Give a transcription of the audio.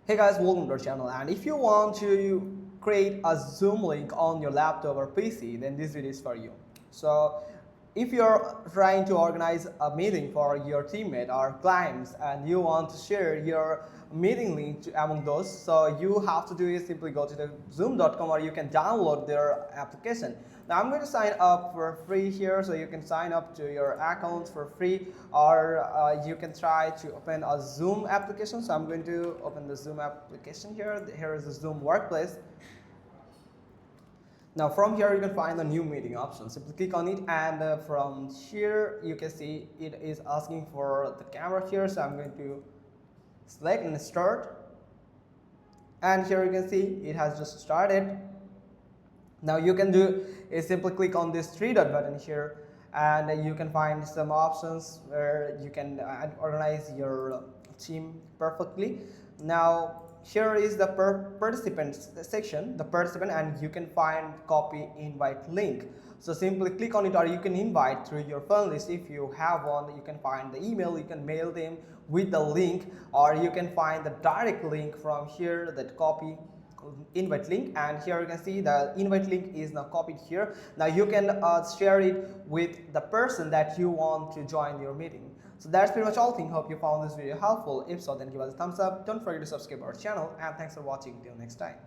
Hey guys, welcome to our channel, and if you want to create a Zoom link on your laptop or PC, then this video is for you. So if you're trying to organize a meeting for your teammate or clients and you want to share your meeting link among those, so you have to do is simply go to the zoom.com or you can download their application. Now I'm going to sign up for free here, so you can sign up to your account for free, or you can try to open a Zoom application. So I'm going to open the Zoom application here. Here is the Zoom Workplace. Now from here you can find the new meeting option. Simply click on it, and from here you can see it is asking for the camera here. So I'm going to select and start, and here you can see it has just started. Now you can do is simply click on this three dot button here, and you can find some options where you can organize your team perfectly. Now here is the participants section, the participant, and you can find copy invite link. So simply click on it, or you can invite through your phone list if you have one. You can find the email, you can mail them with the link, or you can find the direct link from here, that copy invite link, and here you can see the invite link is now copied here. Now you can share it with the person that you want to join your meeting. So that's pretty much all thing. Hope you found this video helpful. If so, then give us a thumbs up. Don't forget to subscribe our channel, and thanks for watching. Till next time.